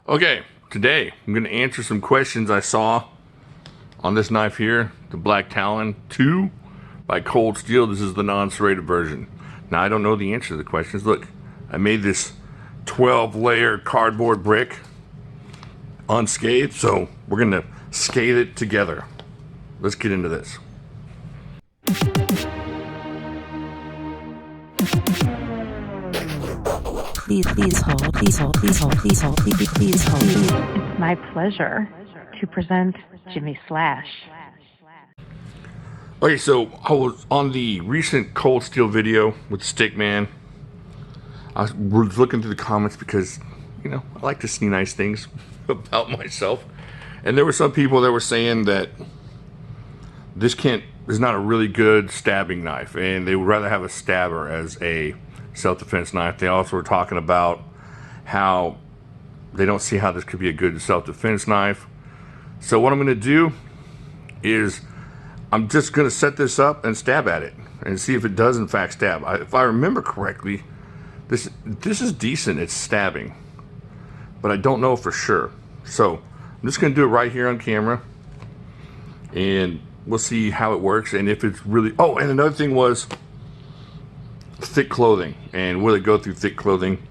Okay, today I'm going to answer some questions I saw on this knife here, the Black Talon 2 by Cold Steel. This is the non-serrated version. Now, I don't know the answer to the questions. Look, I made this 12-layer cardboard brick unscathed, so we're going to scathe it together. Let's get into this. Please hold. It's my pleasure to present Jimislash. Okay, so I was on the recent Cold Steel video with Stickman. I was looking through the comments because, you know, I like to see nice things about myself. And there were some people that were saying that this is not a really good stabbing knife, and they would rather have a stabber as a self-defense knife. They also were talking about how they don't see how this could be a good self-defense knife. So what I'm going to do is I'm just going to set this up and stab at it and see if it does in fact stab. If I remember correctly, this is decent. It's stabbing, but I don't know for sure. So I'm just going to do it right here on camera, and we'll see how it works and if it's really. Oh, and another thing was thick clothing, and will it go through thick clothing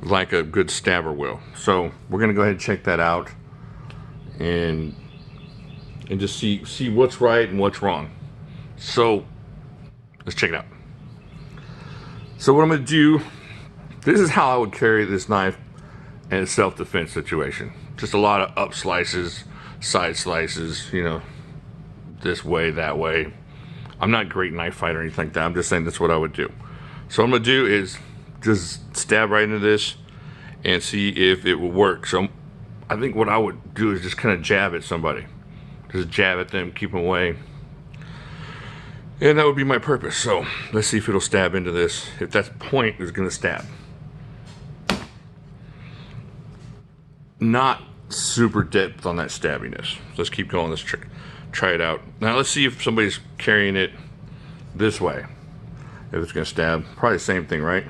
like a good stabber will. So we're gonna go ahead and check that out and just see what's right and what's wrong. So let's check it out. So what I'm gonna do, this is how I would carry this knife in a self-defense situation. Just a lot of up slices, side slices, you know, this way, that way. I'm not a great knife fighter or anything like that. I'm just saying that's what I would do. So what I'm gonna do is just stab right into this and see if it will work. So I think what I would do is just kind of jab at somebody. Just jab at them, keep them away. And that would be my purpose. So let's see if it'll stab into this. If that point is gonna stab. Not super depth on that stabbiness. So let's keep going, let's try it out. Now let's see if somebody's carrying it this way. If it's gonna stab, probably the same thing, right?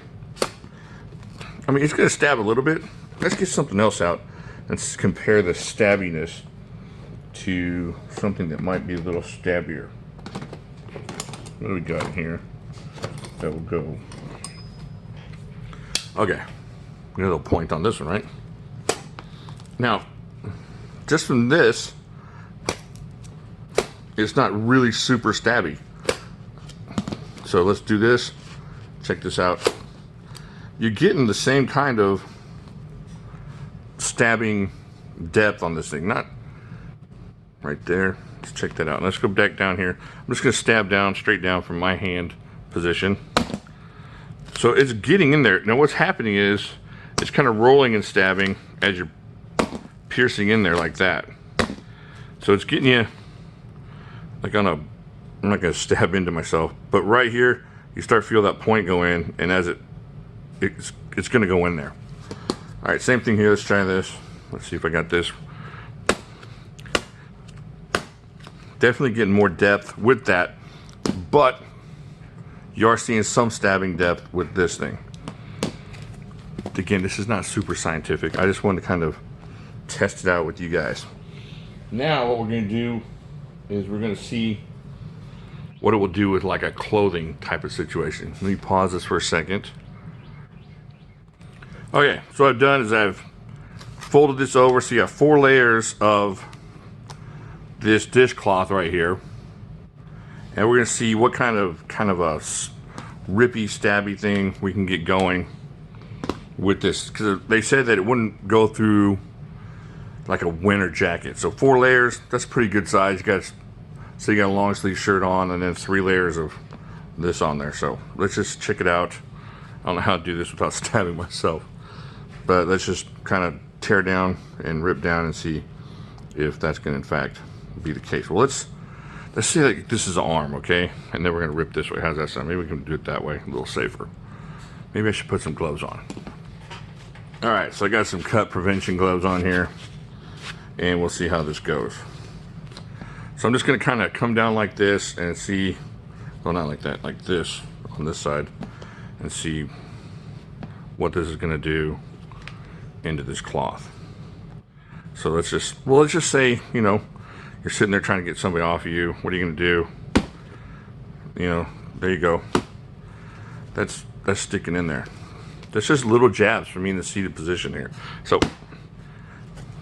I mean, it's gonna stab a little bit. Let's get something else out. Let's compare the stabbiness to something that might be a little stabbier. What do we got here? That will go. Okay, we got a little point on this one, right? Now, just from this, it's not really super stabby. So let's do this. Check this out. You're getting the same kind of stabbing depth on this thing. Not right there. Let's check that out. Let's go back down here. I'm just going to stab down, straight down from my hand position. So it's getting in there. Now what's happening is it's kind of rolling and stabbing as you're piercing in there like that. So it's getting you like on a, I'm not going to stab into myself, but right here you start to feel that point go in, and as it's going to go in there. All right, same thing here. Let's try this. Let's see if I got this. Definitely getting more depth with that, but you are seeing some stabbing depth with this thing. Again, this is not super scientific. I just wanted to kind of test it out with you guys. Now what we're going to do is we're going to see what it will do with like a clothing type of situation. Let me pause this for a second. Okay, so what I've done is I've folded this over, so you have 4 layers of this dishcloth right here, and we're going to see what kind of a rippy, stabby thing we can get going with this, because they said that it wouldn't go through like a winter jacket. So 4 layers, that's pretty good size. So you got a long sleeve shirt on, and then 3 layers of this on there. So let's just check it out. I don't know how to do this without stabbing myself, but let's just kind of tear down and rip down and see if that's going to in fact be the case. Well, let's say like this is an arm, okay, and then we're going to rip this way. How's that sound? Maybe we can do it that way, a little safer. Maybe I should put some gloves on. All right, so I got some cut prevention gloves on here, and we'll see how this goes. So I'm just going to kind of come down like this and see, well, not like that, like this on this side, and see what this is going to do into this cloth. So let's just say, you know, you're sitting there trying to get somebody off of you. What are you gonna do? You know, there you go. That's sticking in there. That's just little jabs for me in the seated position here. So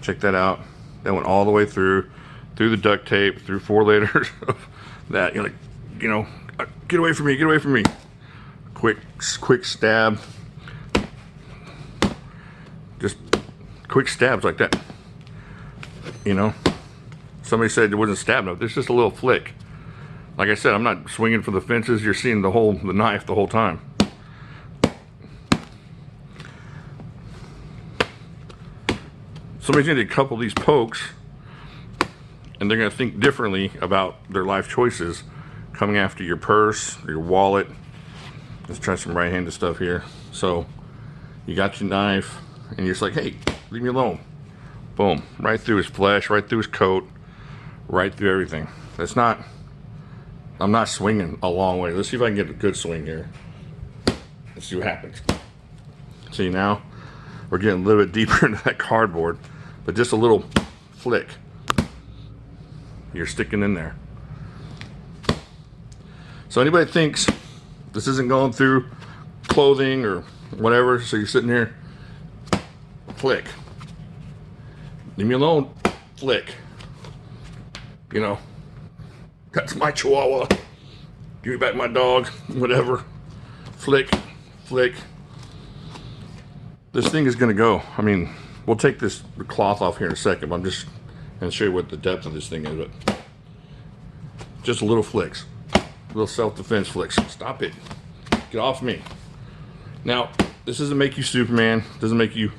check that out. That went all the way through the duct tape, through 4 layers of that. You're like, you know, get away from me, get away from me. Quick stab. Just quick stabs like that. You know, somebody said it wasn't stabbing enough. There's just a little flick. Like I said, I'm not swinging for the fences. You're seeing the knife the whole time. Somebody's going to couple these pokes, and they're going to think differently about their life choices coming after your purse or your wallet. Let's try some right-handed stuff here. So you got your knife, and you're just like, hey, leave me alone. Boom, right through his flesh, right through his coat, right through everything. I'm not swinging a long way. Let's see if I can get a good swing here. Let's see what happens. See, now we're getting a little bit deeper into that cardboard, but just a little flick. You're sticking in there. So anybody thinks this isn't going through clothing or whatever, so you're sitting here, flick. Leave me alone, flick. You know, that's my chihuahua. Give me back my dog, whatever. Flick, flick. This thing is gonna go. I mean, we'll take the cloth off here in a second, but I'm just gonna show you what the depth of this thing is. But just little flicks, little self-defense flicks. Stop it, get off me. Now, this doesn't make you Superman, doesn't make you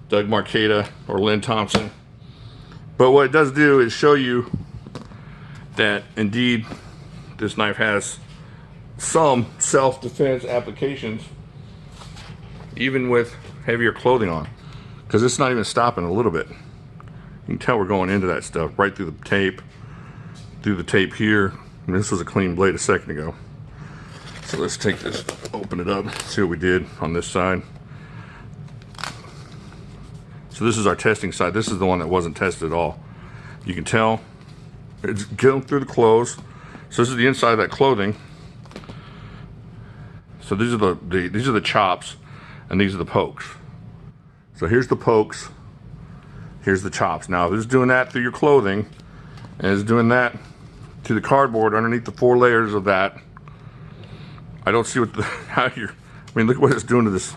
Doug Marcaida or Lynn Thompson, but what it does do is show you that indeed this knife has some self-defense applications, even with heavier clothing on, because it's not even stopping a little bit. You can tell we're going into that stuff right through the tape here. And this was a clean blade a second ago. So let's take this, open it up, see what we did on this side. So this is our testing side. This is the one that wasn't tested at all. You can tell it's going through the clothes. So this is the inside of that clothing. So these are the chops, and these are the pokes. So here's the pokes, here's the chops. Now if it's doing that through your clothing, and it's doing that to the cardboard underneath the 4 layers of that, I don't see what I mean, look what it's doing to this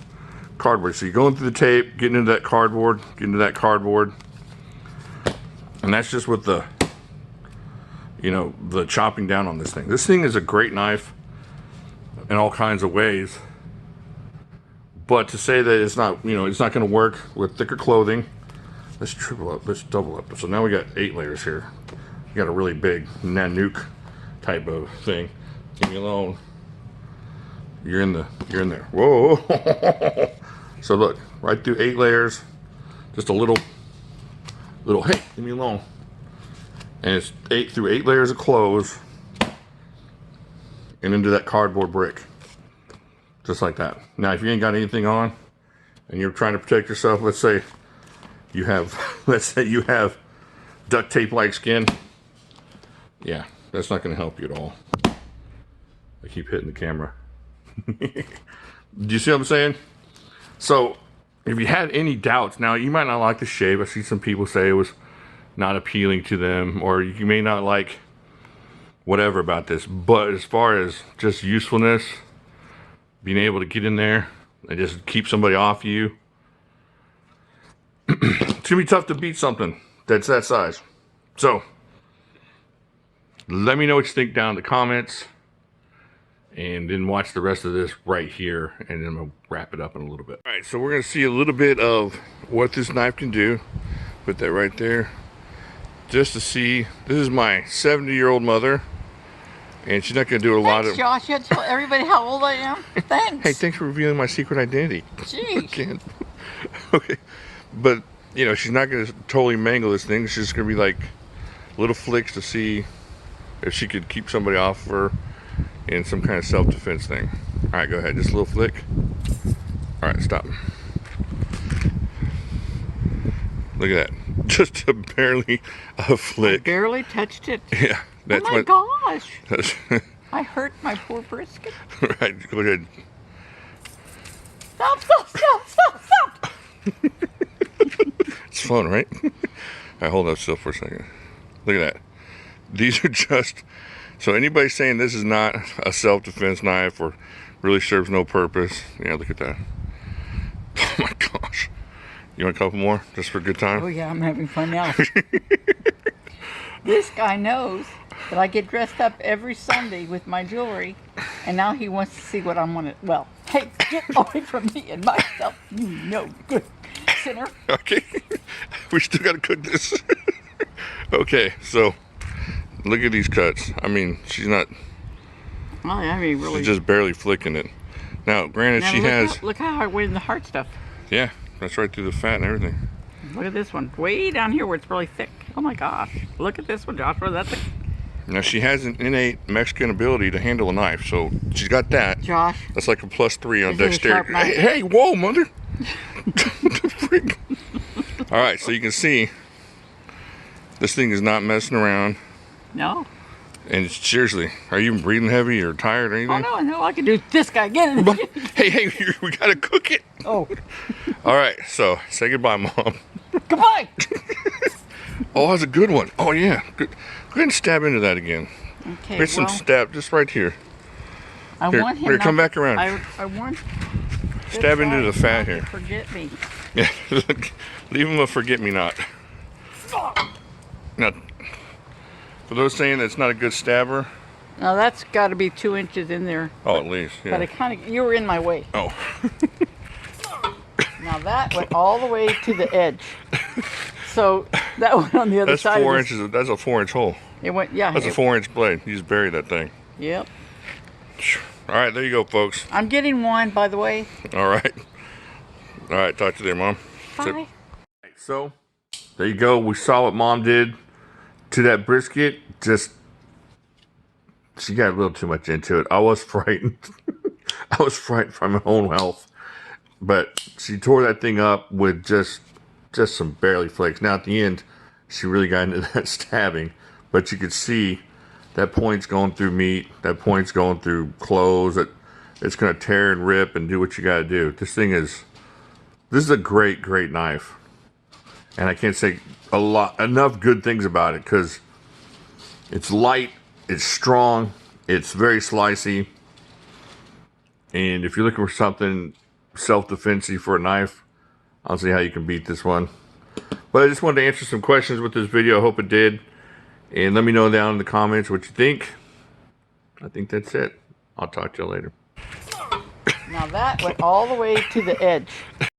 cardboard. So you're going through the tape, getting into that cardboard, and that's just with the, you know, the chopping down on this thing. This thing is a great knife in all kinds of ways, but to say that it's not, you know, it's not going to work with thicker clothing. Let's triple up, let's double up. So now we got 8 layers here. You got a really big Nanook type of thing. Leave me alone. You're in there. Whoa. So look, right through 8 layers, just a little, hey, leave me alone. And it's 8 layers of clothes and into that cardboard brick. Just like that. Now, if you ain't got anything on and you're trying to protect yourself, let's say you have duct tape like skin. Yeah, that's not going to help you at all. I keep hitting the camera. Do you see what I'm saying? So if you had any doubts, now you might not like the shape. I see some people say it was not appealing to them, or you may not like whatever about this, but as far as just usefulness, being able to get in there and just keep somebody off you, it's gonna be tough to beat something that's that size. So let me know what you think down in the comments, and then watch the rest of this right here, and then we'll wrap it up in a little bit. All right, so we're gonna see a little bit of what this knife can do. Put that right there, just to see. This is my 70-year-old mother, and she's not gonna do a lot of. Josh, you have to tell everybody how old I am. Thanks. Hey, thanks for revealing my secret identity. Jeez. Okay, but you know, she's not gonna totally mangle this thing. She's just gonna be like little flicks to see if she could keep somebody off of her in some kind of self-defense thing. All right, go ahead, just a little flick. All right, stop. Look at that. Just a barely a flick. Barely touched it. Yeah, that's oh my gosh. That's I hurt my poor brisket. right. Go ahead. Stop, stop, stop, stop, stop. It's fun, right? All right, hold up still for a second. Look at that. These are just so anybody saying this is not a self-defense knife or really serves no purpose. Yeah, look at that. Oh my gosh. You want a couple more just for a good time? Oh yeah, I'm having fun now. This guy knows that I get dressed up every Sunday with my jewelry, and now he wants to see what I'm on it. Well, hey, get away from me and my stuff, you no good sinner. Okay. We still gotta cook this. Okay, so look at these cuts. I mean, she's not. Oh, I mean, really. She's just barely flicking it. Now, granted, Now, she has. look how I went in the hard stuff. Yeah, that's right through the fat and everything. Look at this one, way down here where it's really thick. Oh my gosh! Look at this one, Joshua. That's a Now she has an innate Mexican ability to handle a knife, so she's got that. Josh. That's like a +3 on This is a sharp dexterity. knife. Hey, whoa, mother! The freak? All right, so you can see this thing is not messing around. No. And seriously, are you even breathing heavy or tired or anything? Oh no, I can do this guy again. Hey, we gotta cook it. Oh. All right, so say goodbye, Mom. Goodbye. Oh, that was a good one. Oh yeah, good. Go ahead and stab into that again. Okay. Get some stab just right here. I Here, want him. here, not come to- back around. I want. Stab into the fat not to here. Forget me. Yeah, leave him a forget-me-not. Now, for those saying that's not a good stabber, Now that's got to be 2 inches in there. oh, at least, But yeah. you were in my way. Oh, Now that went all the way to the edge. So that went on the other that's side. 4 of this. inches. That's a 4-inch hole. It went, yeah. That's a 4-inch blade. You just bury that thing. Yep. All right, there you go, folks. I'm getting one, by the way. All right. All right, talk to you there, Mom. Bye. So, there you go. We saw what Mom did to that brisket. Just, she got a little too much into it. I was frightened. I was frightened for my own health. But she tore that thing up with just some barely flakes. Now, at the end, she really got into that stabbing. But you could see that point's going through meat. That point's going through clothes. It's going to tear and rip and do what you got to do. This is a great, great knife. And I can't say enough good things about it because it's light, it's strong, it's very slicey. And if you're looking for something self-defensive for a knife, I don't see how you can beat this one. But I just wanted to answer some questions with this video. I hope it did. And let me know down in the comments what you think. I think that's it. I'll talk to you later. Now that went all the way to the edge.